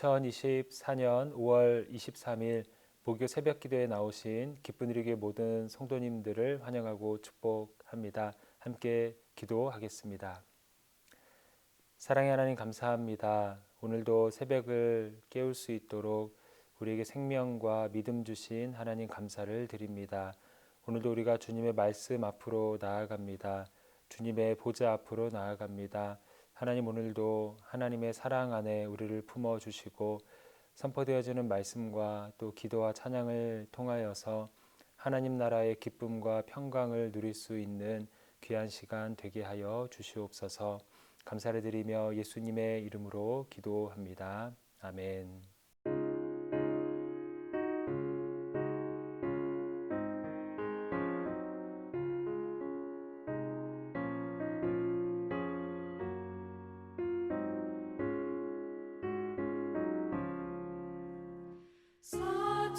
2024년 5월 23일 목요 새벽 기도에 나오신 기쁜 이르게 모든 성도님들을 환영하고 축복합니다. 함께 기도하겠습니다. 사랑의 하나님 감사합니다. 오늘도 새벽을 깨울 수 있도록 우리에게 생명과 믿음 주신 하나님 감사를 드립니다. 오늘도 우리가 주님의 말씀 앞으로 나아갑니다. 주님의 보좌 앞으로 나아갑니다. 하나님, 오늘도 하나님의 사랑 안에 우리를 품어주시고 선포되어지는 말씀과 또 기도와 찬양을 통하여서 하나님 나라의 기쁨과 평강을 누릴 수 있는 귀한 시간 되게 하여 주시옵소서. 감사를 드리며 예수님의 이름으로 기도합니다. 아멘.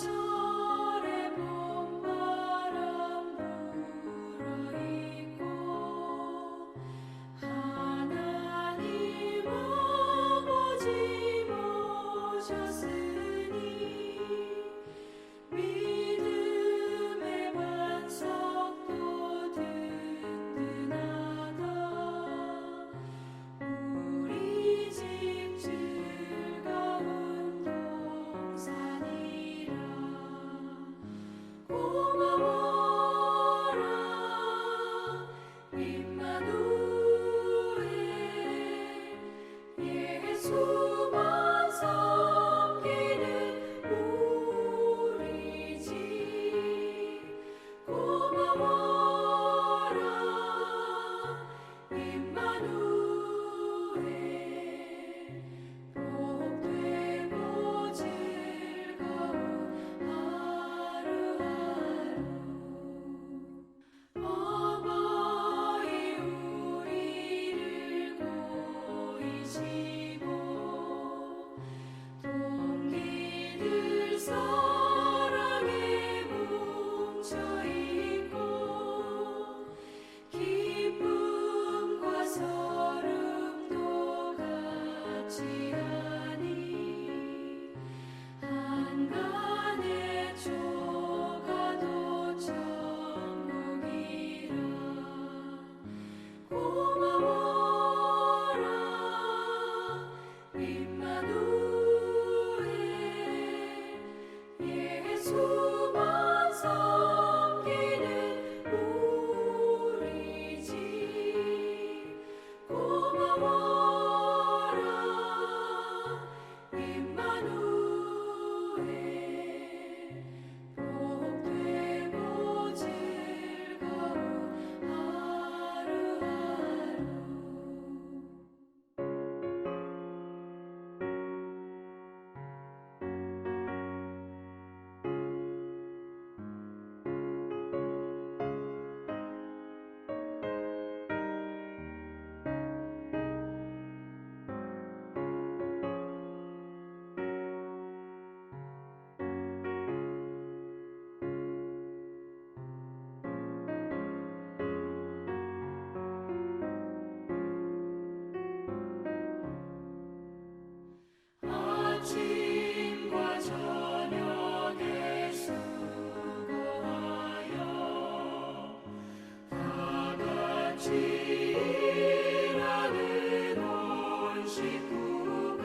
사철의 봄바람 불어있고 하나님 아버지 모셨으니 믿음의 반석도 든든하다. 우리 집 즐거운 동산이라. 고마워라 임마누엘. 예수만 섬기는 우리 집. 고마워라 임마누엘. 복되고 즐거운 하루하루. 어버이 우리를 보이시고 동기들 사랑에 뭉쳐있고 기쁨과 서름도 같이 하니 한간의 조가도 천국이라. 고마워라 임마누엘. 예수만 섬기는 우리 집. 고마워라 임마누엘. 복되고 즐거운 하루하루. 아침과 저녁에 수고하여 다 같이 일하는 온 식구가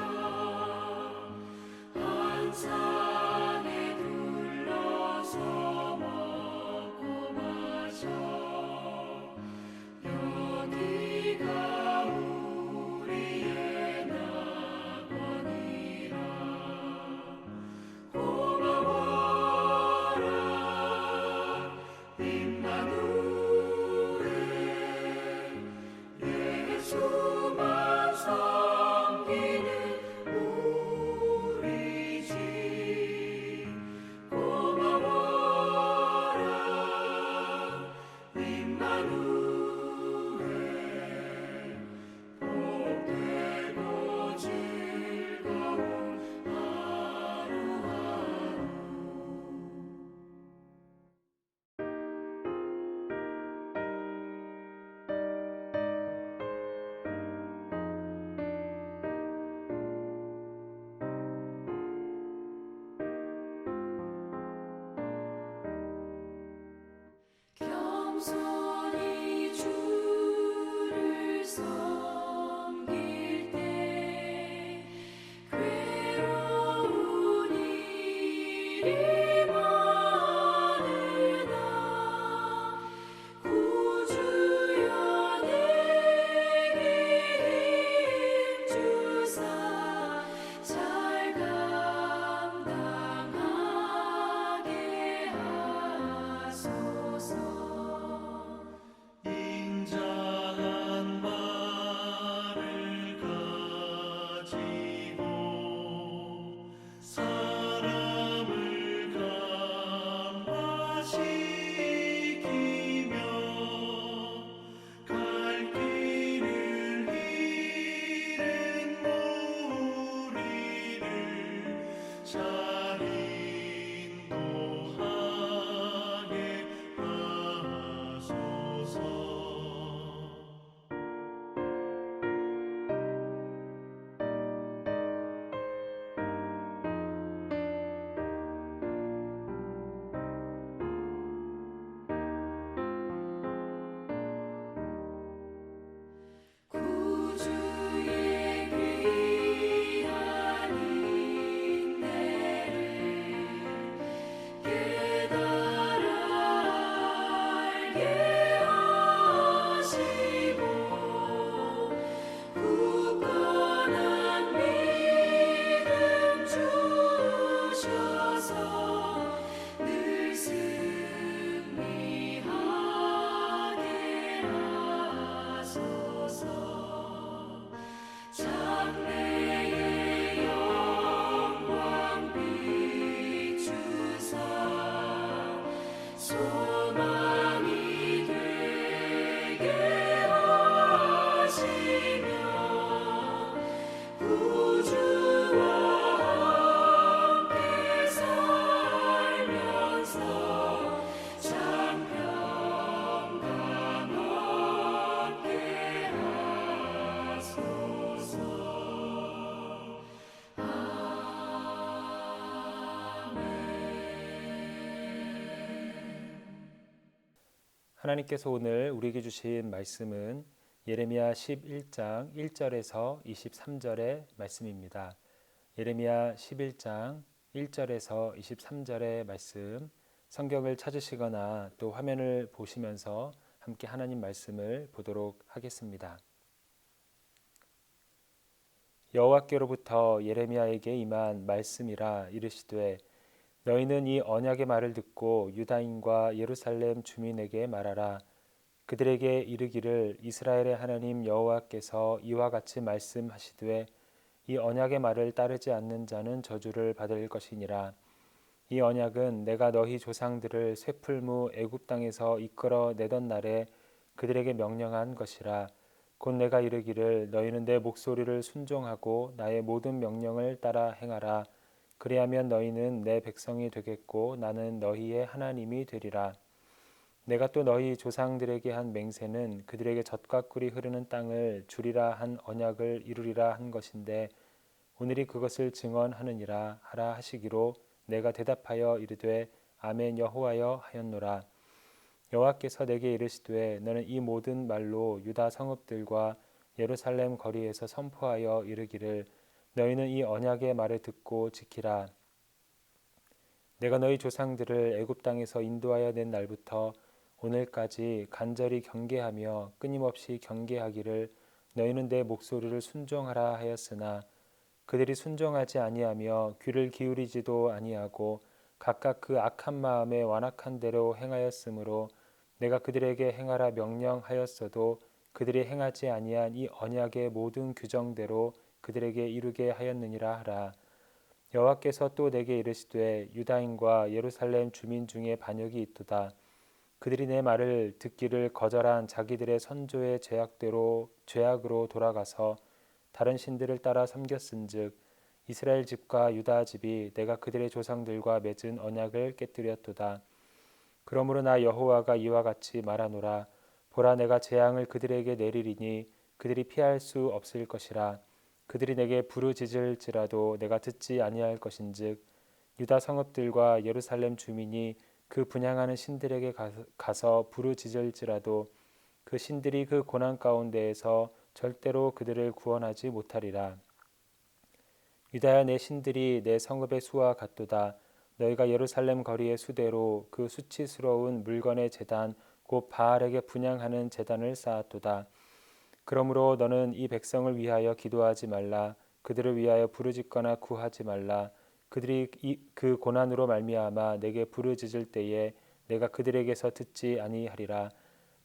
한 상에 둘러서 먹고 마셔. 여기가 우리의 낙원이라. 고마워라 임마누엘. 자손이 주를 섬길 때 괴로운 일이 많으나 구주여 내게 힘 주사 잘 감당하게 하소서. 인자한 말을 가지고 사람을 감화시키며 갈 길을 잃은 무리를 잘 인도하게 하소서. 구주의 귀한 인내를 깨달아 알게 하시고 굳건한 믿음 주셔서 늘 승리하게 하소서. 장래의 영광 비추사 소망이 되게 하시며 구주와 함께 살면서 참 평강 얻게 하소서. 하나님께서 오늘 우리에게 주신 말씀은 예레미야 11장 1절에서 23절의 말씀입니다. 예레미야 11장 1절에서 23절의 말씀, 성경을 찾으시거나 또 화면을 보시면서 함께 하나님 말씀을 보도록 하겠습니다. 여호와께로부터 예레미야에게 임한 말씀이라 이르시되 너희는 이 언약의 말을 듣고 유다인과 예루살렘 주민에게 말하라. 그들에게 이르기를 이스라엘의 하나님 여호와께서 이와 같이 말씀하시되 이 언약의 말을 따르지 않는 자는 저주를 받을 것이니라. 이 언약은 내가 너희 조상들을 쇠풀무 애굽 땅에서 이끌어 내던 날에 그들에게 명령한 것이라. 곧 내가 이르기를 너희는 내 목소리를 순종하고 나의 모든 명령을 따라 행하라. 그리하면 너희는 내 백성이 되겠고 나는 너희의 하나님이 되리라. 내가 또 너희 조상들에게 한 맹세는 그들에게 젖과 꿀이 흐르는 땅을 주리라 한 언약을 이루리라 한 것인데 오늘이 그것을 증언하느니라 하라 하시기로 내가 대답하여 이르되 아멘 여호와여 하였노라. 여호와께서 내게 이르시되 너는 이 모든 말로 유다 성읍들과 예루살렘 거리에서 선포하여 이르기를 너희는 이 언약의 말을 듣고 지키라. 내가 너희 조상들을 애굽 땅에서 인도하여 낸 날부터 오늘까지 간절히 경계하며 끊임없이 경계하기를 너희는 내 목소리를 순종하라 하였으나 그들이 순종하지 아니하며 귀를 기울이지도 아니하고 각각 그 악한 마음에 완악한 대로 행하였으므로 내가 그들에게 행하라 명령하였어도 그들이 행하지 아니한 이 언약의 모든 규정대로 그들에게 이루게 하였느니라 하라. 여호와께서 또 내게 이르시되 유다인과 예루살렘 주민 중에 반역이 있도다. 그들이 내 말을 듣기를 거절한 자기들의 선조의 죄악으로 돌아가서 다른 신들을 따라 섬겼은즉 이스라엘 집과 유다 집이 내가 그들의 조상들과 맺은 언약을 깨뜨렸도다. 그러므로 나 여호와가 이와 같이 말하노라. 보라 내가 재앙을 그들에게 내리리니 그들이 피할 수 없을 것이라. 그들이 내게 부르짖을지라도 내가 듣지 아니할 것인즉 유다 성읍들과 예루살렘 주민이 그 분향하는 신들에게 가서 부르짖을지라도 그 신들이 그 고난 가운데에서 절대로 그들을 구원하지 못하리라. 유다야, 내 신들이 내 성읍의 수와 같도다. 너희가 예루살렘 거리의 수대로 그 수치스러운 물건의 제단 곧 바알에게 분향하는 제단을 쌓았도다. 그러므로 너는 이 백성을 위하여 기도하지 말라. 그들을 위하여 부르짖거나 구하지 말라. 그들이 그 고난으로 말미암아 내게 부르짖을 때에 내가 그들에게서 듣지 아니하리라.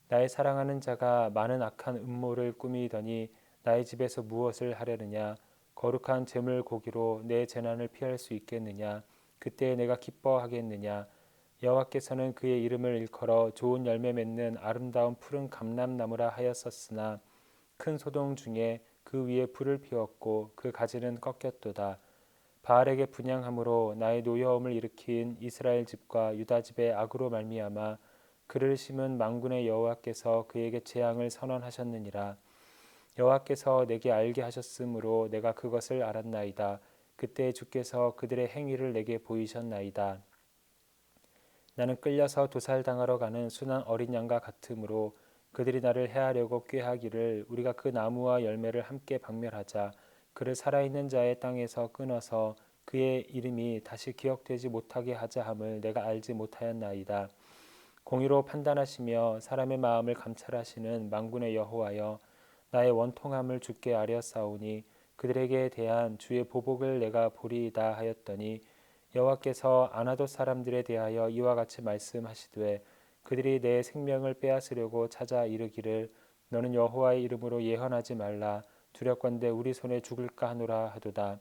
나의 사랑하는 자가 많은 악한 음모를 꾸미더니 나의 집에서 무엇을 하려느냐? 거룩한 제물 고기로 내 재난을 피할 수 있겠느냐? 그때 내가 기뻐하겠느냐? 여호와께서는 그의 이름을 일컬어 좋은 열매 맺는 아름다운 푸른 감람나무라 하였었으나 큰 소동 중에 그 위에 불을 피웠고 그 가지는 꺾였도다. 바알에게 분향함으로 나의 노여움을 일으킨 이스라엘 집과 유다 집의 악으로 말미암아 그를 심은 만군의 여호와께서 그에게 재앙을 선언하셨느니라. 여호와께서 내게 알게 하셨으므로 내가 그것을 알았나이다. 그때 주께서 그들의 행위를 내게 보이셨나이다. 나는 끌려서 도살당하러 가는 순한 어린 양과 같으므로 그들이 나를 해하려고 꾀하기를 우리가 그 나무와 열매를 함께 박멸하자. 그를 살아있는 자의 땅에서 끊어서 그의 이름이 다시 기억되지 못하게 하자 함을 내가 알지 못하였나이다. 공의로 판단하시며 사람의 마음을 감찰하시는 만군의 여호와여, 나의 원통함을 주께 아뢰었사오니 그들에게 대한 주의 보복을 내가 보리이다 하였더니 여호와께서 아나돗 사람들에 대하여 이와 같이 말씀하시되 그들이 내 생명을 빼앗으려고 찾아 이르기를 너는 여호와의 이름으로 예언하지 말라. 두렵건대 우리 손에 죽을까 하노라 하도다.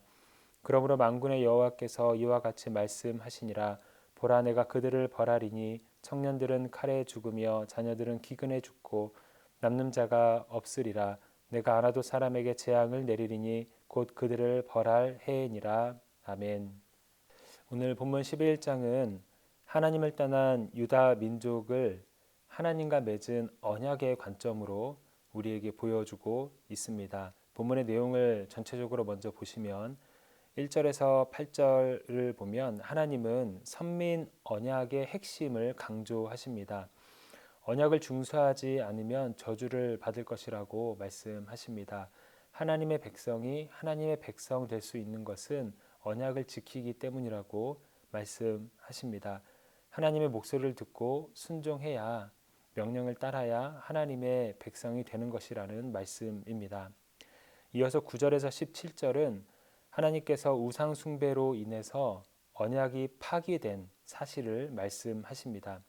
그러므로 만군의 여호와께서 이와 같이 말씀하시니라. 보라, 내가 그들을 벌하리니 청년들은 칼에 죽으며 자녀들은 기근에 죽고 남는 자가 없으리라. 내가 아나돗 사람에게 재앙을 내리리니 곧 그들을 벌할 해이니라. 아멘. 오늘 본문 11장은 하나님을 떠난 유다 민족을 하나님과 맺은 언약의 관점으로 우리에게 보여주고 있습니다. 본문의 내용을 전체적으로 먼저 보시면 1절에서 8절을 보면 하나님은 선민 언약의 핵심을 강조하십니다. 언약을 준수하지 않으면 저주를 받을 것이라고 말씀하십니다. 하나님의 백성이 하나님의 백성 될 수 있는 것은 언약을 지키기 때문이라고 말씀하십니다. 하나님의 목소리를 듣고 순종해야 명령을 따라야 하나님의 백성이 되는 것이라는 말씀입니다. 이어서 9절에서 17절은 하나님께서 우상 숭배로 인해서 언약이 파기된 사실을 말씀하십니다.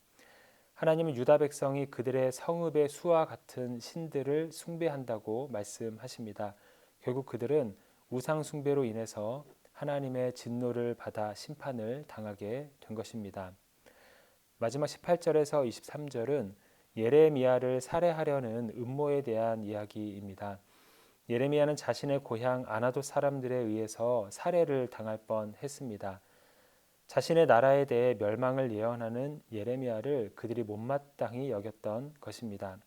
하나님은 유다 백성이 그들의 성읍의 수와 같은 신들을 숭배한다고 말씀하십니다. 결국 그들은 우상 숭배로 인해서 하나님의 진노를 받아 심판을 당하게 된 것입니다. 마지막 18절에서 23절은 예레미야를 살해하려는 음모에 대한 이야기입니다. 예레미야는 자신의 고향 아나돗 사람들에 의해서 살해를 당할 뻔했습니다. 자신의 나라에 대해 멸망을 예언하는 예레미야를 그들이 못마땅히 여겼던 것입니다.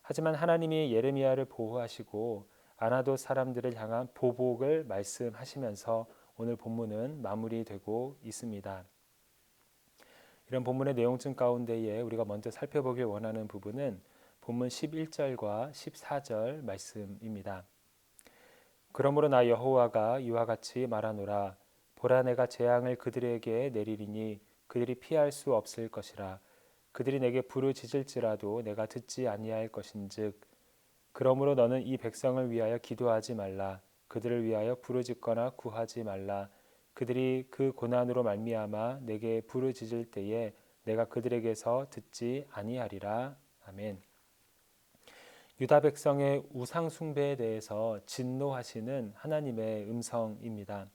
하지만 하나님이 예레미야를 보호하시고 아나돗 사람들을 향한 보복을 말씀하시면서 오늘 본문은 마무리되고 있습니다. 이런 본문의 내용증 가운데에 우리가 먼저 살펴보길 원하는 부분은 본문 11절과 14절 말씀입니다. 그러므로 나 여호와가 이와 같이 말하노라. 보라, 내가 재앙을 그들에게 내리리니 그들이 피할 수 없을 것이라. 그들이 내게 부르짖을지라도 내가 듣지 아니할 것인즉 그러므로 너는 이 백성을 위하여 기도하지 말라. 그들을 위하여 부르짖거나 구하지 말라. 그들이 그 고난으로 말미암아 내게 부르짖을 때에 내가 그들에게서 듣지 아니하리라. 아멘. 유다 백성의 우상 숭배에 대해서 진노하시는 하나님의 음성입니다.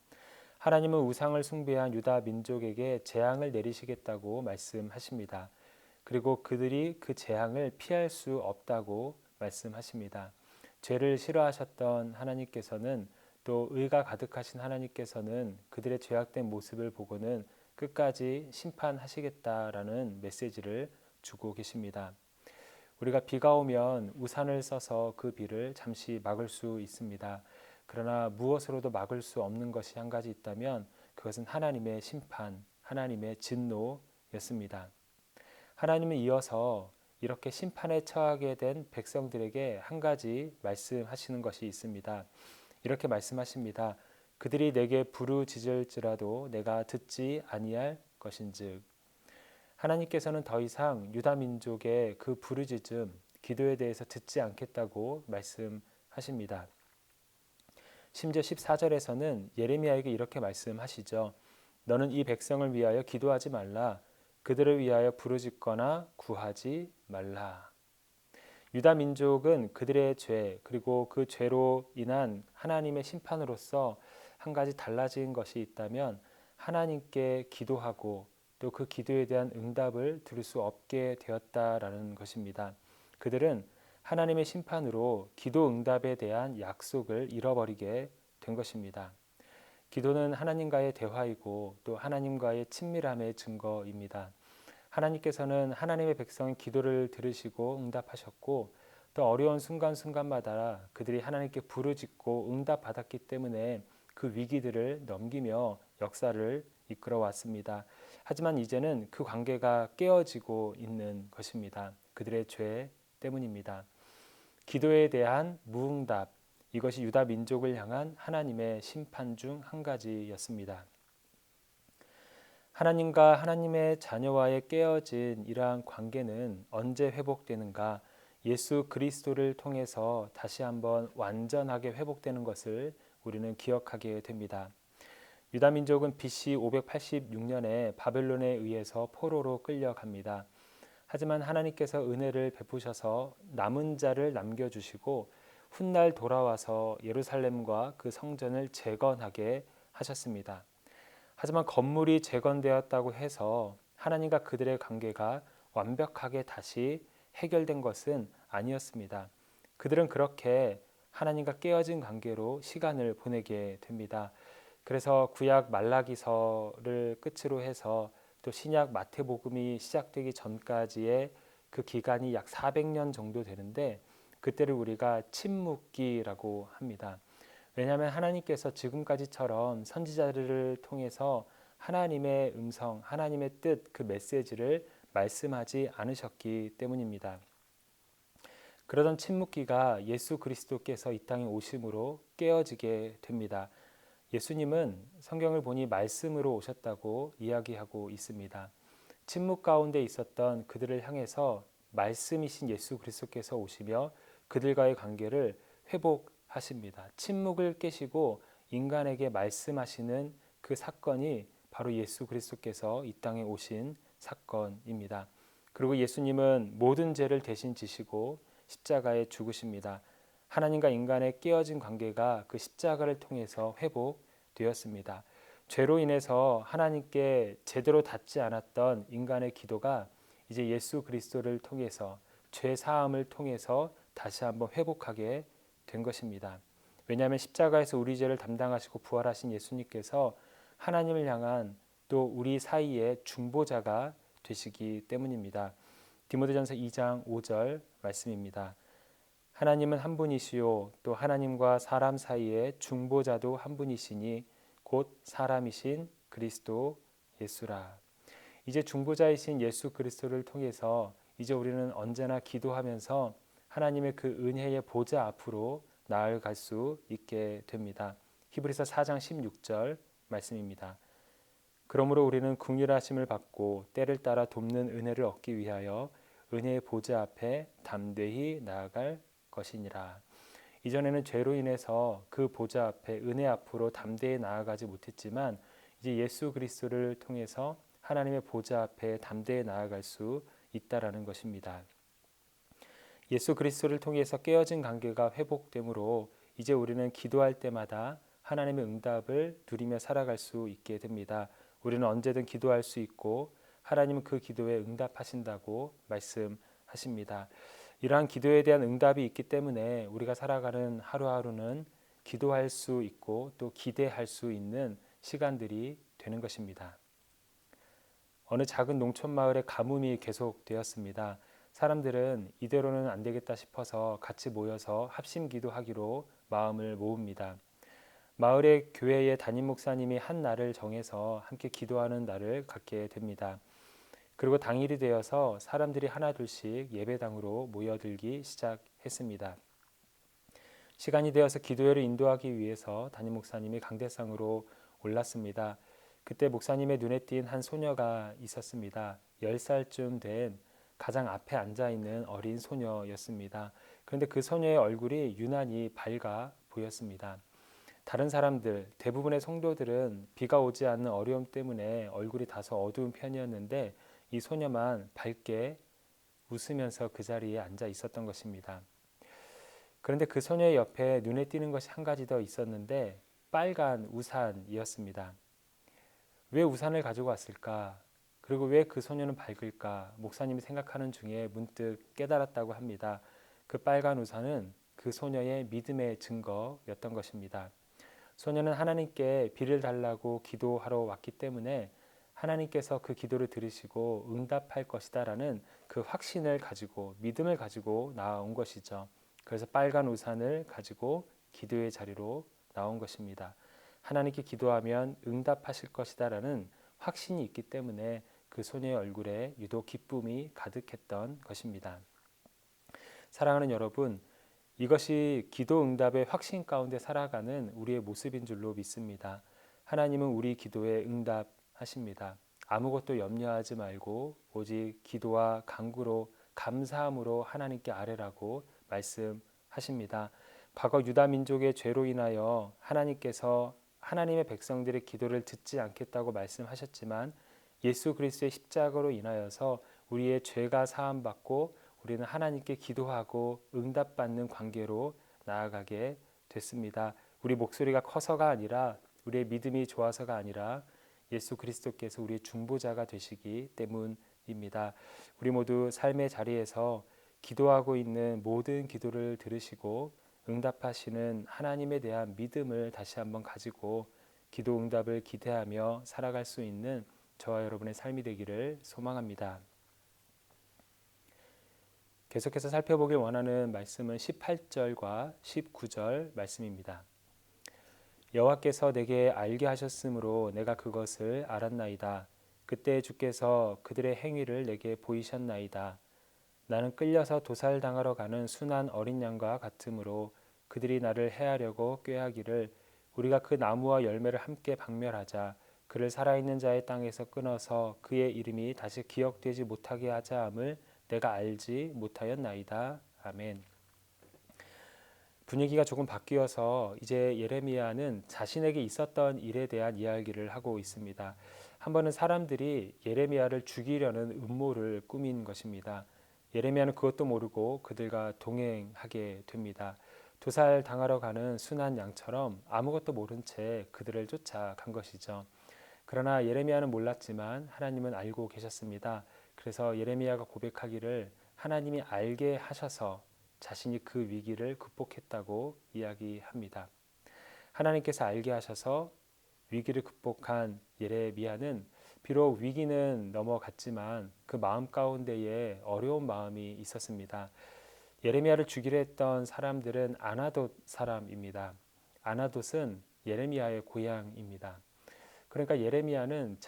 하나님은 우상을 숭배한 유다 민족에게 재앙을 내리시겠다고 말씀하십니다. 그리고 그들이 그 재앙을 피할 수 없다고 말씀하십니다. 죄를 싫어하셨던 하나님께서는 또 의가 가득하신 하나님께서는 그들의 죄악된 모습을 보고는 끝까지 심판하시겠다라는 메시지를 주고 계십니다. 우리가 비가 오면 우산을 써서 그 비를 잠시 막을 수 있습니다. 그러나 무엇으로도 막을 수 없는 것이 한 가지 있다면 그것은 하나님의 심판, 하나님의 진노였습니다. 하나님은 이어서 이렇게 심판에 처하게 된 백성들에게 한 가지 말씀하시는 것이 있습니다. 이렇게 말씀하십니다. 그들이 내게 부르짖을지라도 내가 듣지 아니할 것인즉. 하나님께서는 더 이상 유다 민족의 그 부르짖음, 기도에 대해서 듣지 않겠다고 말씀하십니다. 심지어 14절에서는 예레미야에게 이렇게 말씀하시죠. 너는 이 백성을 위하여 기도하지 말라. 그들을 위하여 부르짖거나 구하지 말라. 유다 민족은 그들의 죄 그리고 그 죄로 인한 하나님의 심판으로서 한 가지 달라진 것이 있다면 하나님께 기도하고 또 그 기도에 대한 응답을 들을 수 없게 되었다라는 것입니다. 그들은 하나님의 심판으로 기도 응답에 대한 약속을 잃어버리게 된 것입니다. 기도는 하나님과의 대화이고 또 하나님과의 친밀함의 증거입니다. 하나님께서는 하나님의 백성의 기도를 들으시고 응답하셨고 또 어려운 순간순간마다 그들이 하나님께 부르짖고 응답받았기 때문에 그 위기들을 넘기며 역사를 이끌어 왔습니다. 하지만 이제는 그 관계가 깨어지고 있는 것입니다. 그들의 죄 때문입니다. 기도에 대한 무응답, 이것이 유다 민족을 향한 하나님의 심판 중 한 가지였습니다. 하나님과 하나님의 자녀와의 깨어진 이러한 관계는 언제 회복되는가? 예수 그리스도를 통해서 다시 한번 완전하게 회복되는 것을 우리는 기억하게 됩니다. 유다 민족은 BC 586년에 바벨론에 의해서 포로로 끌려갑니다. 하지만 하나님께서 은혜를 베푸셔서 남은 자를 남겨주시고 훗날 돌아와서 예루살렘과 그 성전을 재건하게 하셨습니다. 하지만 건물이 재건되었다고 해서 하나님과 그들의 관계가 완벽하게 다시 해결된 것은 아니었습니다. 그들은 그렇게 하나님과 깨어진 관계로 시간을 보내게 됩니다. 그래서 구약 말라기서를 끝으로 해서 또 신약 마태복음이 시작되기 전까지의 그 기간이 약 400년 정도 되는데 그때를 우리가 침묵기라고 합니다. 왜냐하면 하나님께서 지금까지처럼 선지자들을 통해서 하나님의 음성, 하나님의 뜻, 그 메시지를 말씀하지 않으셨기 때문입니다. 그러던 침묵기가 예수 그리스도께서 이 땅에 오심으로 깨어지게 됩니다. 예수님은 성경을 보니 말씀으로 오셨다고 이야기하고 있습니다. 침묵 가운데 있었던 그들을 향해서 말씀이신 예수 그리스도께서 오시며 그들과의 관계를 회복하십니다. 침묵을 깨시고 인간에게 말씀하시는 그 사건이 바로 예수 그리스도께서 이 땅에 오신 사건입니다. 그리고 예수님은 모든 죄를 대신 지시고 십자가에 죽으십니다. 하나님과 인간의 깨어진 관계가 그 십자가를 통해서 회복되었습니다. 죄로 인해서 하나님께 제대로 닿지 않았던 인간의 기도가 이제 예수 그리스도를 통해서 죄 사함을 통해서 다시 한번 회복하게 된 것입니다. 왜냐하면 십자가에서 우리 죄를 담당하시고 부활하신 예수님께서 하나님을 향한 또 우리 사이의 중보자가 되시기 때문입니다. 디모데전서 2장 5절 말씀입니다. 하나님은 한 분이시요 또 하나님과 사람 사이의 중보자도 한 분이시니 곧 사람이신 그리스도 예수라. 이제 중보자이신 예수 그리스도를 통해서 이제 우리는 언제나 기도하면서 하나님의 그 은혜의 보좌 앞으로 나아갈 수 있게 됩니다. 히브리서 4장 16절 말씀입니다. 그러므로 우리는 긍휼하심을 받고 때를 따라 돕는 은혜를 얻기 위하여 은혜의 보좌 앞에 담대히 나아갈 것이니라. 이전에는 죄로 인해서 그 보좌 앞에 은혜 앞으로 담대히 나아가지 못했지만 이제 예수 그리스도를 통해서 하나님의 보좌 앞에 담대히 나아갈 수 있다라는 것입니다. 예수 그리스도를 통해서 깨어진 관계가 회복되므로 이제 우리는 기도할 때마다 하나님의 응답을 누리며 살아갈 수 있게 됩니다. 우리는 언제든 기도할 수 있고 하나님은 그 기도에 응답하신다고 말씀하십니다. 이러한 기도에 대한 응답이 있기 때문에 우리가 살아가는 하루하루는 기도할 수 있고 또 기대할 수 있는 시간들이 되는 것입니다. 어느 작은 농촌 마을에 가뭄이 계속되었습니다. 사람들은 이대로는 안 되겠다 싶어서 같이 모여서 합심 기도하기로 마음을 모읍니다. 마을의 교회의 담임 목사님이 한 날을 정해서 함께 기도하는 날을 갖게 됩니다. 그리고 당일이 되어서 사람들이 하나둘씩 예배당으로 모여들기 시작했습니다. 시간이 되어서 기도회를 인도하기 위해서 담임 목사님이 강대상으로 올랐습니다. 그때 목사님의 눈에 띈 한 소녀가 있었습니다. 10살쯤 된 가장 앞에 앉아 있는 어린 소녀였습니다. 그런데 그 소녀의 얼굴이 유난히 밝아 보였습니다. 다른 사람들, 대부분의 성도들은 비가 오지 않는 어려움 때문에 얼굴이 다소 어두운 편이었는데 이 소녀만 밝게 웃으면서 그 자리에 앉아 있었던 것입니다. 그런데 그 소녀의 옆에 눈에 띄는 것이 한 가지 더 있었는데 빨간 우산이었습니다. 왜 우산을 가지고 왔을까? 그리고 왜 그 소녀는 밝을까? 목사님이 생각하는 중에 문득 깨달았다고 합니다. 그 빨간 우산은 그 소녀의 믿음의 증거였던 것입니다. 소녀는 하나님께 비를 달라고 기도하러 왔기 때문에 하나님께서 그 기도를 들으시고 응답할 것이다라는 그 확신을 가지고 믿음을 가지고 나온 것이죠. 그래서 빨간 우산을 가지고 기도의 자리로 나온 것입니다. 하나님께 기도하면 응답하실 것이다라는 확신이 있기 때문에 그 소녀의 얼굴에 유독 기쁨이 가득했던 것입니다. 사랑하는 여러분, 이것이 기도 응답의 확신 가운데 살아가는 우리의 모습인 줄로 믿습니다. 하나님은 우리 기도에 응답하십니다. 아무것도 염려하지 말고 오직 기도와 간구로 감사함으로 하나님께 아뢰라고 말씀하십니다. 과거 유다 민족의 죄로 인하여 하나님께서 하나님의 백성들의 기도를 듣지 않겠다고 말씀하셨지만 예수 그리스도의 십자가로 인하여서 우리의 죄가 사함받고 우리는 하나님께 기도하고 응답받는 관계로 나아가게 됐습니다. 우리 목소리가 커서가 아니라 우리의 믿음이 좋아서가 아니라 예수 그리스도께서 우리의 중보자가 되시기 때문입니다. 우리 모두 삶의 자리에서 기도하고 있는 모든 기도를 들으시고 응답하시는 하나님에 대한 믿음을 다시 한번 가지고 기도 응답을 기대하며 살아갈 수 있는 저와 여러분의 삶이 되기를 소망합니다. 계속해서 살펴보길 원하는 말씀은 18절과 19절 말씀입니다. 여호와께서 내게 알게 하셨으므로 내가 그것을 알았나이다. 그때 주께서 그들의 행위를 내게 보이셨나이다. 나는 끌려서 도살당하러 가는 순한 어린 양과 같으므로 그들이 나를 해하려고 꾀하기를 우리가 그 나무와 열매를 함께 박멸하자. 그를 살아있는 자의 땅에서 끊어서 그의 이름이 다시 기억되지 못하게 하자 함을 내가 알지 못하였나이다. 아멘. 분위기가 조금 바뀌어서 이제 예레미야는 자신에게 있었던 일에 대한 이야기를 하고 있습니다. 한 번은 사람들이 예레미야를 죽이려는 음모를 꾸민 것입니다. 예레미야는 그것도 모르고 그들과 동행하게 됩니다. 도살 당하러 가는 순한 양처럼 아무것도 모른 채 그들을 쫓아간 것이죠. 그러나 예레미야는 몰랐지만 하나님은 알고 계셨습니다. 그래서 예레미야가 고백하기를 하나님이 알게 하셔서 자신이 그 위기를 극복했다고 이야기합니다. 하나님께서 알게 하셔서 위기를 극복한 예레미야는 비록 위기는 넘어갔지만 그 마음 가운데에 어려운 마음이 있었습니다. 예레미야를 죽이려 했던 사람들은 아나돗 사람입니다. 아나돗은 예레미야의 고향입니다. 그러니까 예레미야는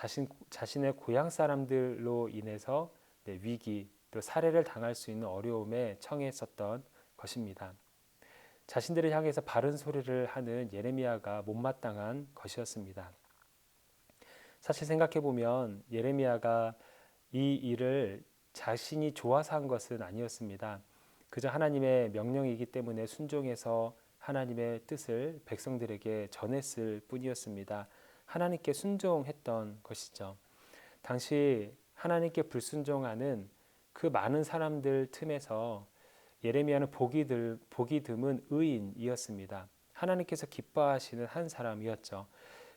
자신의 고향 사람들로 인해서 위기 또 살해를 당할 수 있는 어려움에 처했었던 것입니다. 자신들을 향해서 바른 소리를 하는 예레미야가 못마땅한 것이었습니다. 사실 생각해 보면 예레미야가 이 일을 자신이 좋아서 한 것은 아니었습니다. 그저 하나님의 명령이기 때문에 순종해서 하나님의 뜻을 백성들에게 전했을 뿐이었습니다. 하나님께 순종했던 것이죠. 당시 하나님께 불순종하는 그 많은 사람들 틈에서 예레미야는 보기 드문 의인이었습니다. 하나님께서 기뻐하시는 한 사람이었죠.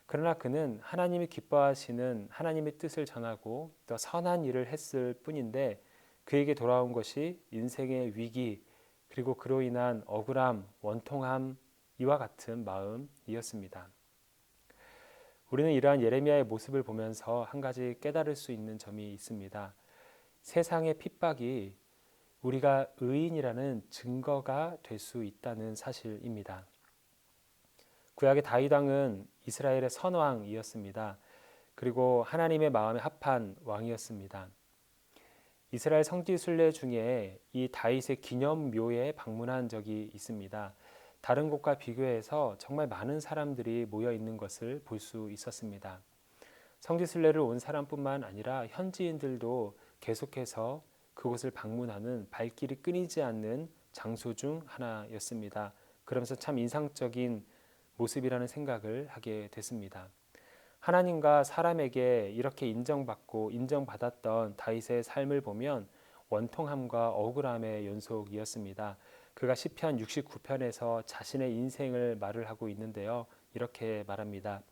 그러나 그는 하나님이 기뻐하시는 하나님의 뜻을 전하고 또 선한 일을 했을 뿐인데 그에게 돌아온 것이 인생의 위기 그리고 그로 인한 억울함, 원통함 이와 같은 마음이었습니다. 우리는 이러한 예레미야의 모습을 보면서 한 가지 깨달을 수 있는 점이 있습니다. 세상의 핍박이 우리가 의인이라는 증거가 될 수 있다는 사실입니다. 구약의 다윗 왕은 이스라엘의 선왕이었습니다. 그리고 하나님의 마음에 합한 왕이었습니다. 이스라엘 성지 순례 중에 이 다윗의 기념묘에 방문한 적이 있습니다. 다른 곳과 비교해서 정말 많은 사람들이 모여 있는 것을 볼 수 있었습니다. 성지 순례를 온 사람뿐만 아니라 현지인들도 계속해서 그곳을 방문하는 발길이 끊이지 않는 장소 중 하나였습니다. 그러면서 참 인상적인 모습이라는 생각을 하게 됐습니다. 하나님과 사람에게 이렇게 인정받고 인정받았던 다윗의 삶을 보면 원통함과 억울함의 연속이었습니다. 그가 시편 69편에서 자신의 인생을 말을 하고 있는데요. 이렇게 말합니다.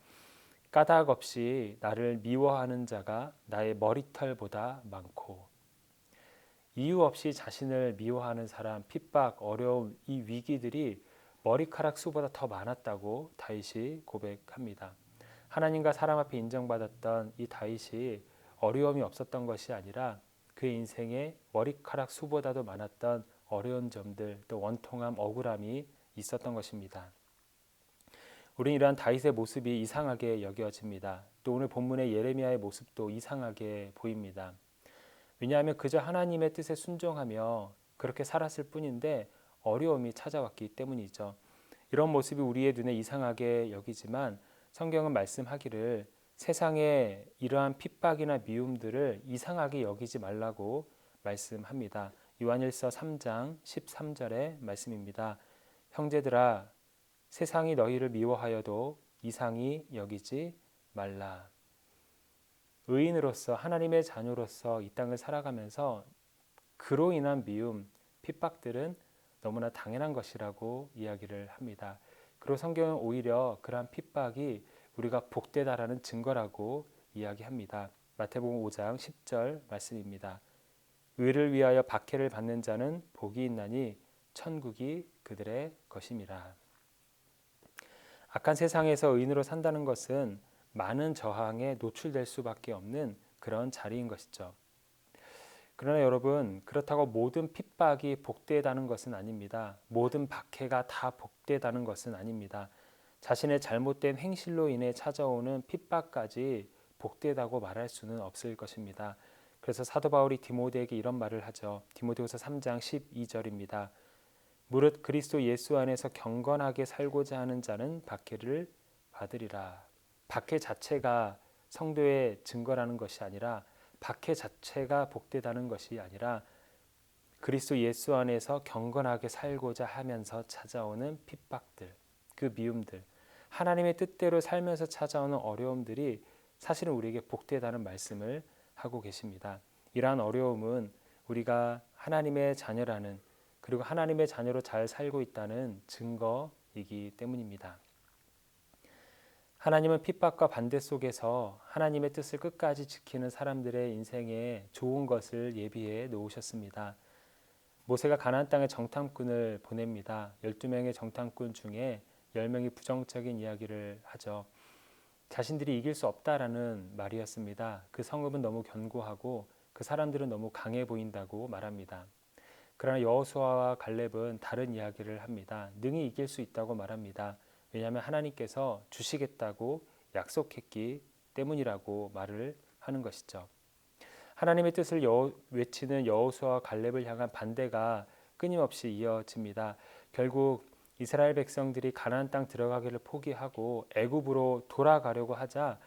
까닭 없이 나를 미워하는 자가 나의 머리털보다 많고, 이유 없이 자신을 미워하는 사람, 핍박, 어려움, 이 위기들이 머리카락 수보다 더 많았다고 다윗이 고백합니다. 하나님과 사람 앞에 인정받았던 이 다윗이 어려움이 없었던 것이 아니라 그의 인생에 머리카락 수보다도 많았던 어려운 점들, 또 원통함, 억울함이 있었던 것입니다. 우리는 이러한 다윗의 모습이 이상하게 여겨집니다. 또 오늘 본문의 예레미야의 모습도 이상하게 보입니다. 왜냐하면 그저 하나님의 뜻에 순종하며 그렇게 살았을 뿐인데 어려움이 찾아왔기 때문이죠. 이런 모습이 우리의 눈에 이상하게 여기지만 성경은 말씀하기를 세상에 이러한 핍박이나 미움들을 이상하게 여기지 말라고 말씀합니다. 요한일서 3장 13절의 말씀입니다. 형제들아, 세상이 너희를 미워하여도 이상히 여기지 말라. 의인으로서 하나님의 자녀로서 이 땅을 살아가면서 그로 인한 미움, 핍박들은 너무나 당연한 것이라고 이야기를 합니다. 그리고 성경은 오히려 그러한 핍박이 우리가 복되다라는 증거라고 이야기합니다. 마태복음 5장 10절 말씀입니다. 의를 위하여 박해를 받는 자는 복이 있나니 천국이 그들의 것임이라. 악한 세상에서 의인으로 산다는 것은 많은 저항에 노출될 수밖에 없는 그런 자리인 것이죠. 그러나 여러분, 그렇다고 모든 핍박이 복되다는 것은 아닙니다. 모든 박해가 다 복되다는 것은 아닙니다. 자신의 잘못된 행실로 인해 찾아오는 핍박까지 복되다고 말할 수는 없을 것입니다. 그래서 사도 바울이 디모데에게 이런 말을 하죠. 디모데후서 3장 12절입니다. 무릇 그리스도 예수 안에서 경건하게 살고자 하는 자는 박해를 받으리라. 박해 자체가 성도의 증거라는 것이 아니라, 박해 자체가 복되다는 것이 아니라 그리스도 예수 안에서 경건하게 살고자 하면서 찾아오는 핍박들, 그 미움들, 하나님의 뜻대로 살면서 찾아오는 어려움들이 사실은 우리에게 복되다는 말씀을 하고 계십니다. 이러한 어려움은 우리가 하나님의 자녀라는, 그리고 하나님의 자녀로 잘 살고 있다는 증거이기 때문입니다. 하나님은 핍박과 반대 속에서 하나님의 뜻을 끝까지 지키는 사람들의 인생에 좋은 것을 예비해 놓으셨습니다. 모세가 가나안 땅에 정탐꾼을 보냅니다. 12명의 정탐꾼 중에 10명이 부정적인 이야기를 하죠. 자신들이 이길 수 없다라는 말이었습니다. 그 성읍은 너무 견고하고 그 사람들은 너무 강해 보인다고 말합니다. 그러나 여호수아와 갈렙은 다른 이야기를 합니다. 능히 이길 수 있다고 말합니다. 왜냐하면 하나님께서 주시겠다고 약속했기 때문이라고 말을 하는 것이죠. 하나님의 뜻을 외치는 여호수아와 갈렙을 향한 반대가 끊임없이 이어집니다. 결국 이스라엘 백성들이 가나안 땅 들어가기를 포기하고 애굽으로 돌아가려고 하자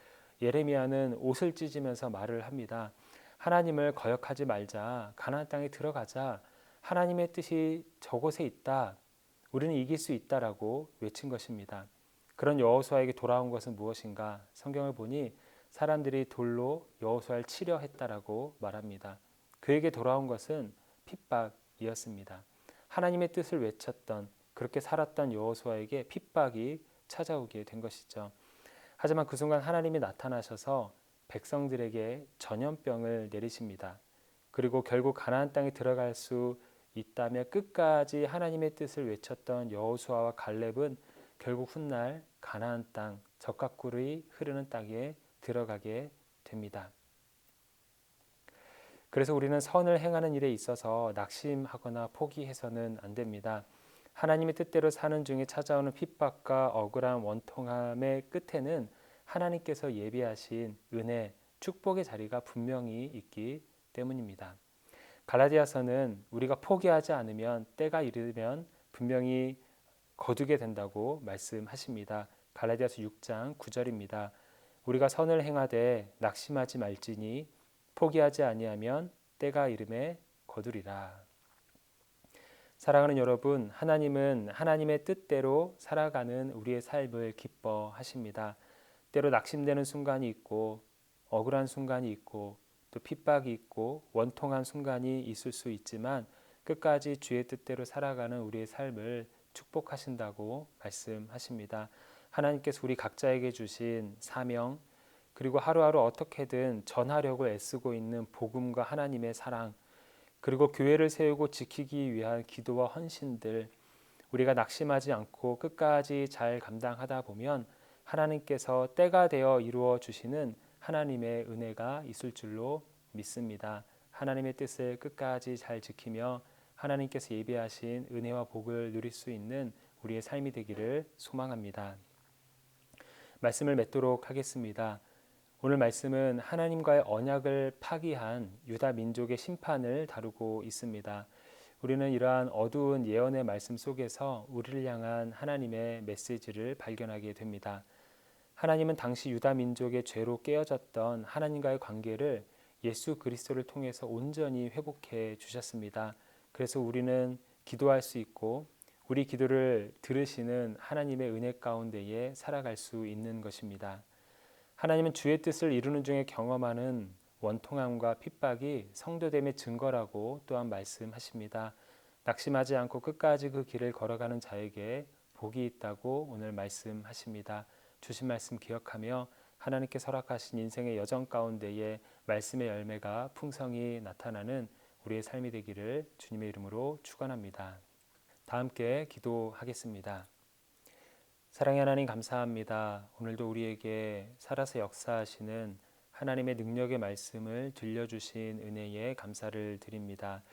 예레미야는 옷을 찢으면서 말을 합니다. 하나님을 거역하지 말자. 가나안 땅에 들어가자. 하나님의 뜻이 저곳에 있다. 우리는 이길 수 있다라고 외친 것입니다. 그런 여호수아에게 돌아온 것은 무엇인가? 성경을 보니 사람들이 돌로 여호수아를 치려 했다라고 말합니다. 그에게 돌아온 것은 핍박이었습니다. 하나님의 뜻을 외쳤던, 그렇게 살았던 여호수아에게 핍박이 찾아오게 된 것이죠. 하지만 그 순간 하나님이 나타나셔서 백성들에게 전염병을 내리십니다. 그리고 결국 가나안 땅에 들어갈 수 있다며 끝까지 하나님의 뜻을 외쳤던 여호수아와 갈렙은 결국 훗날 가나안 땅, 젖과 꿀이 흐르는 땅에 들어가게 됩니다. 그래서 우리는 선을 행하는 일에 있어서 낙심하거나 포기해서는 안 됩니다. 하나님의 뜻대로 사는 중에 찾아오는 핍박과 억울한 원통함의 끝에는 하나님께서 예비하신 은혜, 축복의 자리가 분명히 있기 때문입니다. 갈라디아서는 우리가 포기하지 않으면 때가 이르면 분명히 거두게 된다고 말씀하십니다. 갈라디아서 6장 9절입니다. 우리가 선을 행하되 낙심하지 말지니 포기하지 아니하면 때가 이름에 거두리라. 사랑하는 여러분, 하나님은 하나님의 뜻대로 살아가는 우리의 삶을 기뻐하십니다. 때로 낙심되는 순간이 있고 억울한 순간이 있고 또 핍박이 있고 원통한 순간이 있을 수 있지만 끝까지 주의 뜻대로 살아가는 우리의 삶을 축복하신다고 말씀하십니다. 하나님께서 우리 각자에게 주신 사명 그리고 하루하루 어떻게든 전하려고 애쓰고 있는 복음과 하나님의 사랑 그리고 교회를 세우고 지키기 위한 기도와 헌신들 우리가 낙심하지 않고 끝까지 잘 감당하다 보면 하나님께서 때가 되어 이루어 주시는 하나님의 은혜가 있을 줄로 믿습니다. 하나님의 뜻을 끝까지 잘 지키며 하나님께서 예비하신 은혜와 복을 누릴 수 있는 우리의 삶이 되기를 소망합니다. 말씀을 맺도록 하겠습니다. 오늘 말씀은 하나님과의 언약을 파기한 유다 민족의 심판을 다루고 있습니다. 우리는 이러한 어두운 예언의 말씀 속에서 우리를 향한 하나님의 메시지를 발견하게 됩니다. 하나님은 당시 유다 민족의 죄로 깨어졌던 하나님과의 관계를 예수 그리스도를 통해서 온전히 회복해 주셨습니다. 그래서 우리는 기도할 수 있고 우리 기도를 들으시는 하나님의 은혜 가운데에 살아갈 수 있는 것입니다. 하나님은 주의 뜻을 이루는 중에 경험하는 원통함과 핍박이 성도됨의 증거라고 또한 말씀하십니다. 낙심하지 않고 끝까지 그 길을 걸어가는 자에게 복이 있다고 오늘 말씀하십니다. 주신 말씀 기억하며 하나님께 허락하신 인생의 여정 가운데에 말씀의 열매가 풍성히 나타나는 우리의 삶이 되기를 주님의 이름으로 축원합니다. 다 함께 기도하겠습니다. 사랑의 하나님 감사합니다. 오늘도 우리에게 살아서 역사하시는 하나님의 능력의 말씀을 들려주신 은혜에 감사를 드립니다.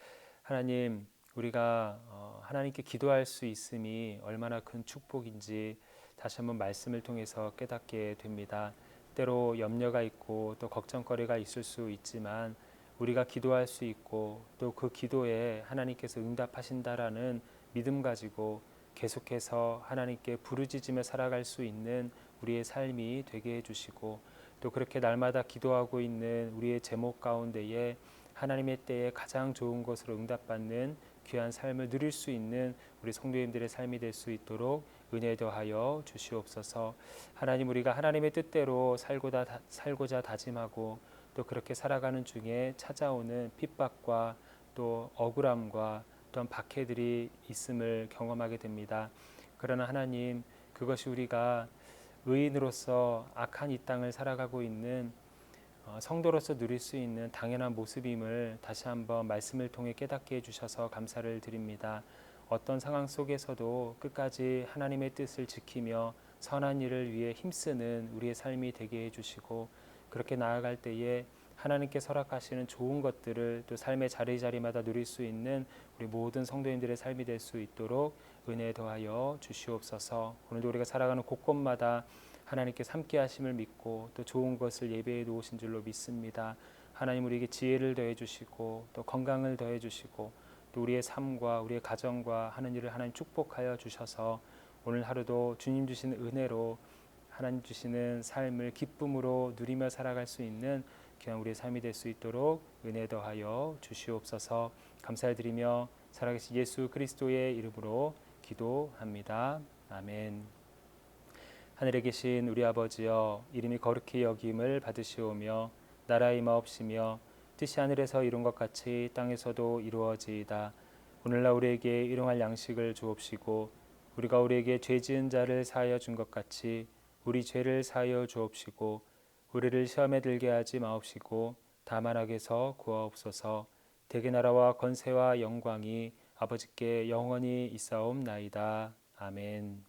하나님, 우리가 하나님께 기도할 수 있음이 얼마나 큰 축복인지 다시 한번 말씀을 통해서 깨닫게 됩니다. 때로 염려가 있고 또 걱정거리가 있을 수 있지만 우리가 기도할 수 있고 또 그 기도에 하나님께서 응답하신다라는 믿음 가지고 계속해서 하나님께 부르짖으며 살아갈 수 있는 우리의 삶이 되게 해주시고 또 그렇게 날마다 기도하고 있는 우리의 제목 가운데에 하나님의 때에 가장 좋은 것으로 응답받는 귀한 삶을 누릴 수 있는 우리 성도님들의 삶이 될 수 있도록 은혜 더하여 주시옵소서. 하나님, 우리가 하나님의 뜻대로 살고자 다짐하고 또 그렇게 살아가는 중에 찾아오는 핍박과 또 억울함과 또한 박해들이 있음을 경험하게 됩니다. 그러나 하나님, 그것이 우리가 의인으로서 악한 이 땅을 살아가고 있는 성도로서 누릴 수 있는 당연한 모습임을 다시 한번 말씀을 통해 깨닫게 해주셔서 감사를 드립니다. 어떤 상황 속에서도 끝까지 하나님의 뜻을 지키며 선한 일을 위해 힘쓰는 우리의 삶이 되게 해주시고 그렇게 나아갈 때에 하나님께 허락하시는 좋은 것들을 또 삶의 자리자리마다 누릴 수 있는 우리 모든 성도인들의 삶이 될 수 있도록 은혜 더하여 주시옵소서. 오늘도 우리가 살아가는 곳곳마다 하나님께서 함께 하심을 믿고 또 좋은 것을 예배해 놓으신 줄로 믿습니다. 하나님, 우리에게 지혜를 더해 주시고 또 건강을 더해 주시고 또 우리의 삶과 우리의 가정과 하는 일을 하나님 축복하여 주셔서 오늘 하루도 주님 주시는 은혜로 하나님 주시는 삶을 기쁨으로 누리며 살아갈 수 있는 귀한 우리의 삶이 될 수 있도록 은혜 더하여 주시옵소서. 감사드리며 살아계신 예수 그리스도의 이름으로 기도합니다. 아멘. 하늘에 계신 우리 아버지여, 이름이 거룩히 여김을 받으시오며 나라의 임하옵시며 뜻이 하늘에서 이룬 것 같이 땅에서도 이루어지이다. 오늘날 우리에게 일용할 양식을 주옵시고 우리가 우리에게 죄 지은 자를 사하여 준 것 같이 우리 죄를 사하여 주옵시고 우리를 시험에 들게 하지 마옵시고 다만 악에서 구하옵소서. 대개 나라와 권세와 영광이 아버지께 영원히 있사옵나이다. 아멘.